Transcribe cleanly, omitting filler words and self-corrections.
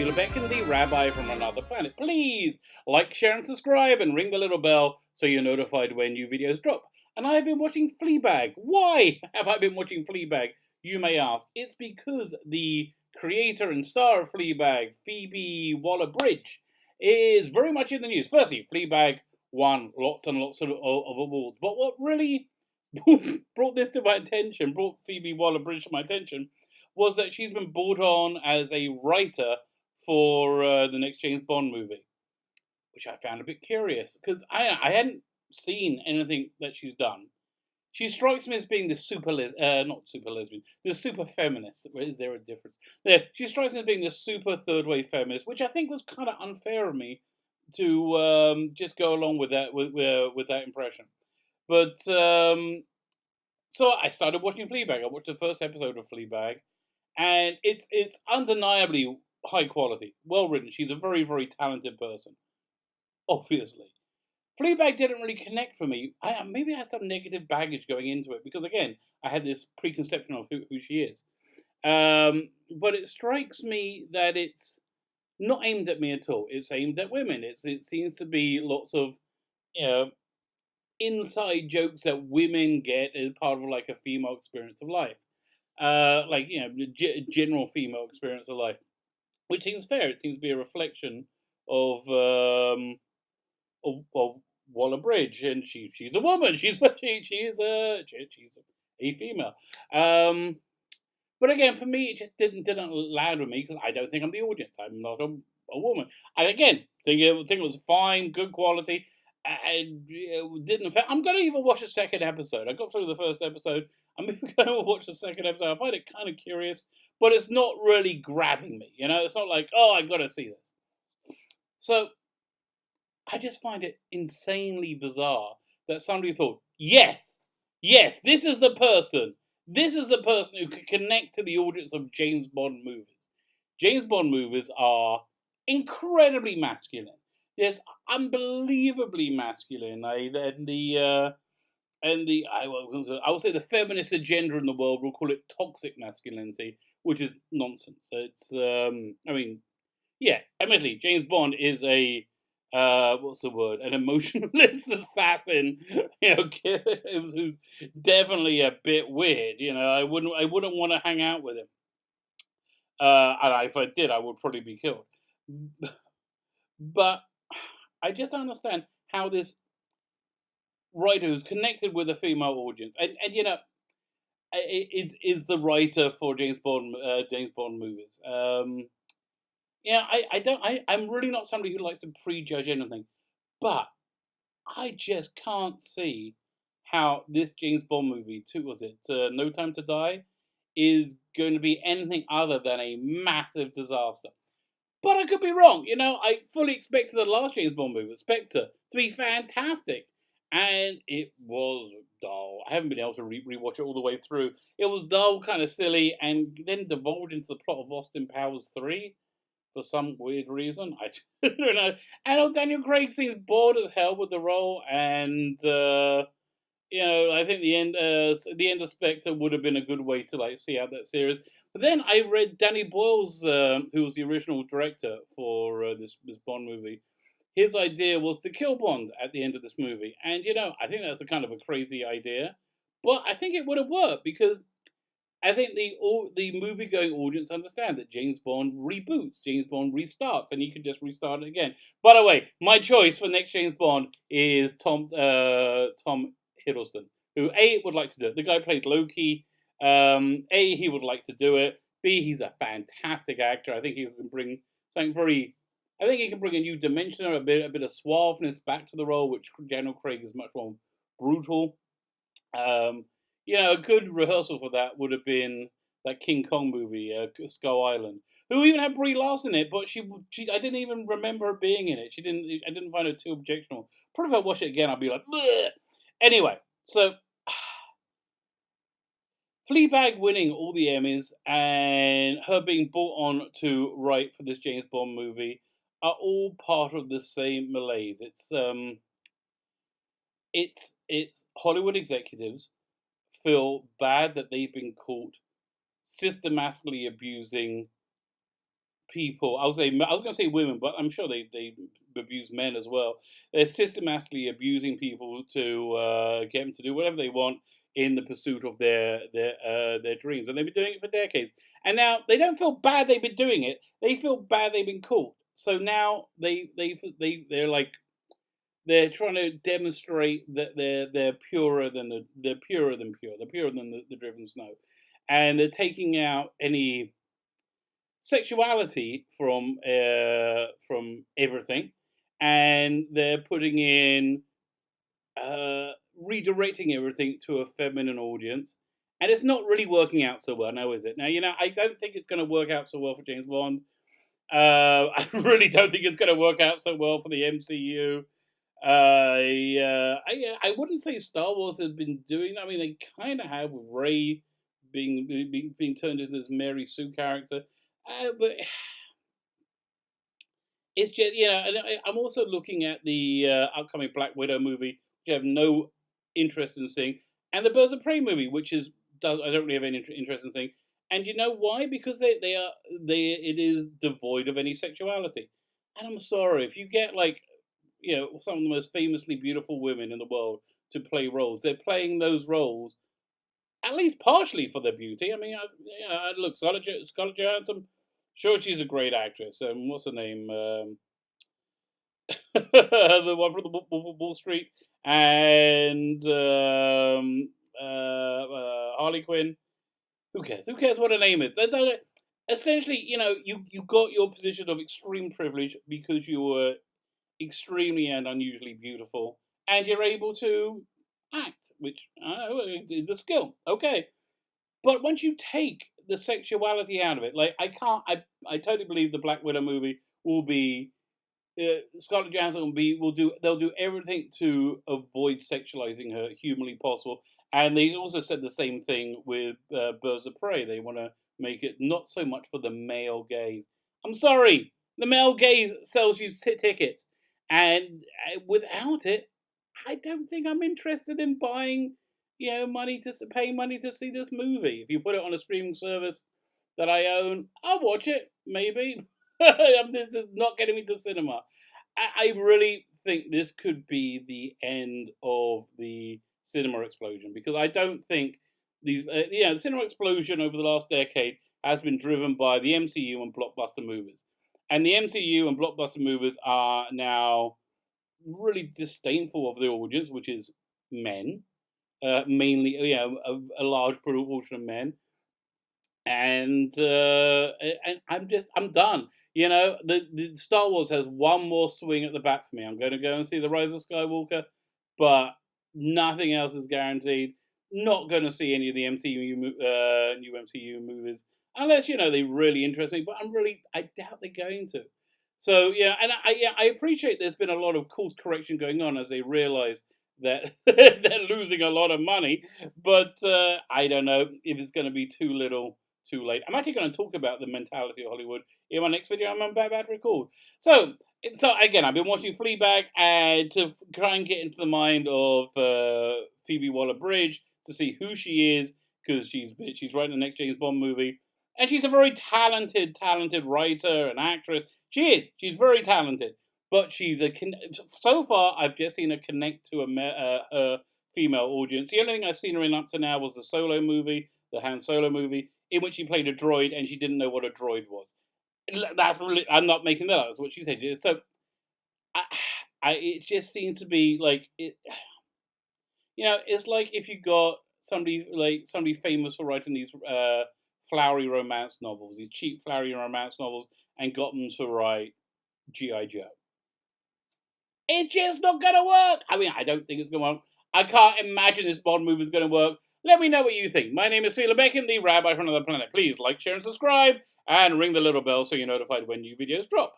Fleabag, the rabbi from another planet. Please like, share, and subscribe, and ring the little bell so you're notified when new videos drop. And I have been watching Fleabag. Why have I been watching Fleabag, you may ask? It's because the creator and star of Fleabag, Phoebe Waller-Bridge, is very much in the news. Firstly, Fleabag won lots and lots of awards. But what really brought Phoebe Waller-Bridge to my attention, was that she's been brought on as a writer for the next James Bond movie, which I found a bit curious, because I hadn't seen anything that she's done. She strikes me as being the not super lesbian, the super feminist. Is there a difference? Yeah, she strikes me as being the super third wave feminist, which I think was kind of unfair of me to just go along with that with that impression. But so I started watching Fleabag. I watched the first episode of Fleabag, and it's undeniably high quality, well written. She's a very, very talented person, obviously. Fleabag didn't really connect for me. Maybe I had some negative baggage going into it, because again, I had this preconception of who she is. But it strikes me that it's not aimed at me at all. It's aimed at women. It seems to be lots of, inside jokes that women get as part of like a female experience of life. General female experience of life, which seems fair. It seems to be a reflection of Waller-Bridge, and she's a woman. She's a female. But again, for me, it just didn't land with me, because I don't think I'm the audience. I'm not a woman. I again think it was fine, good quality. It didn't affect. I'm going to even watch a second episode. I got through the first episode. I'm even going to watch the second episode. I find it kind of curious, but it's not really grabbing me. It's not like, oh, I've got to see this. So I just find it insanely bizarre that somebody thought, yes, this is the person. This is the person who could connect to the audience of James Bond movies. James Bond movies are incredibly masculine. Yes, unbelievably masculine. I will say the feminist agenda in the world will call it toxic masculinity, which is nonsense. It's admittedly, James Bond is a an emotionless assassin, who's definitely a bit weird. I wouldn't want to hang out with him. And if I did, I would probably be killed. But I just don't understand how this writer who's connected with a female audience, and is the writer for James Bond movies. I'm really not somebody who likes to prejudge anything, but I just can't see how this James Bond movie, No Time to Die, is going to be anything other than a massive disaster. But I could be wrong. I fully expected the last James Bond movie, Spectre, to be fantastic. And it was dull. I haven't been able to rewatch it all the way through. It was dull, kind of silly, and then devolved into the plot of Austin Powers 3 for some weird reason. I don't know. And Daniel Craig seems bored as hell with the role, and I think the end of Spectre would have been a good way to see out that series. But then I read Danny Boyle's, who was the original director for this Bond movie. His idea was to kill Bond at the end of this movie, and I think that's a kind of a crazy idea, but I think it would have worked, because I think the movie-going audience understand that James Bond reboots, James Bond restarts, and you can just restart it again. By the way, my choice for next James Bond is Tom Hiddleston, who A, would like to do it. The guy plays Loki. A, he would like to do it. B, he's a fantastic actor. I think he can bring something I think he can bring a new dimension, a bit of suaveness back to the role, which Daniel Craig is much more brutal. A good rehearsal for that would have been that King Kong movie, Skull Island, who even had Brie Larson in it, but she I didn't even remember her being in it. I didn't find her too objectionable. Probably if I watch it again, I'll be like, bleh. Anyway, so Fleabag winning all the Emmys and her being brought on to write for this James Bond movie are all part of the same malaise. It's Hollywood executives feel bad that they've been caught systematically abusing people. I was going to say women, but I'm sure they abuse men as well. They're systematically abusing people to get them to do whatever they want in the pursuit of their dreams, and they've been doing it for decades. And now they don't feel bad they've been doing it; they feel bad they've been caught. So now they're like they're trying to demonstrate that they're purer than they're purer than pure. They're purer than the driven snow, and they're taking out any sexuality from everything, and they're putting in redirecting everything to a feminine audience, and it's not really working out so well now, is it? Now, I don't think it's going to work out so well for James Bond. I really don't think it's going to work out so well for the MCU. I wouldn't say Star Wars has been doing that. I mean, they kind of have with Rey being turned into this Mary Sue character, but it's just And I'm also looking at the upcoming Black Widow movie, which I have no interest in seeing, and the Birds of Prey movie, which I don't really have any interest in seeing. And you know why? Because it is devoid of any sexuality. And I'm sorry if you get like some of the most famously beautiful women in the world to play roles. They're playing those roles at least partially for their beauty. I mean, look, Scarlett Johansson. Sure, she's a great actress. What's her name? The one from the Wall Street and Harley Quinn. Who cares? Who cares what her name is? Essentially, you got your position of extreme privilege because you were extremely and unusually beautiful, and you're able to act, which is a skill. Okay, but once you take the sexuality out of it, like I totally believe the Black Widow movie will be Scarlett Johansson they'll do everything to avoid sexualizing her humanly possible. And they also said the same thing with Birds of Prey. They want to make it not so much for the male gaze. I'm sorry, the male gaze sells you tickets, and without it, I don't think I'm interested in buying, paying money to see this movie. If you put it on a streaming service that I own, I'll watch it maybe. This is not getting me to cinema. I really think this could be the end of the cinema explosion, because I don't think the cinema explosion over the last decade has been driven by the MCU and blockbuster movies, and the MCU and blockbuster movies are now really disdainful of the audience, which is men, mainly a large proportion of men, and I'm done. The Star Wars has one more swing at the bat for me. I'm going to go and see the Rise of Skywalker, but nothing else is guaranteed. Not going to see any of the new MCU movies unless they really interest me. But I doubt they're going to. So and I appreciate there's been a lot of course correction going on as they realise that they're losing a lot of money. But I don't know if it's going to be too little, too late. I'm actually going to talk about the mentality of Hollywood in my next video. I'm about to record. So again, I've been watching Fleabag and to try and get into the mind of Phoebe Waller-Bridge to see who she is, because she's writing the next James Bond movie, and she's a very talented writer and actress. She is. She's very talented, but so far I've just seen her connect to a female audience. The only thing I've seen her in up to now was the Solo movie, the Han Solo movie, in which she played a droid and she didn't know what a droid was. I'm not making that up. That's what she said. So, it just seems to be like it. It's like if you got somebody famous for writing these flowery romance novels, these cheap flowery romance novels, and got them to write G.I. Joe. It's just not gonna work. I mean, I don't think it's gonna work. I can't imagine this Bond movie is gonna work. Let me know what you think. My name is Fleabag, the Rabbi from another planet. Please like, share, and subscribe, and ring the little bell so you're notified when new videos drop.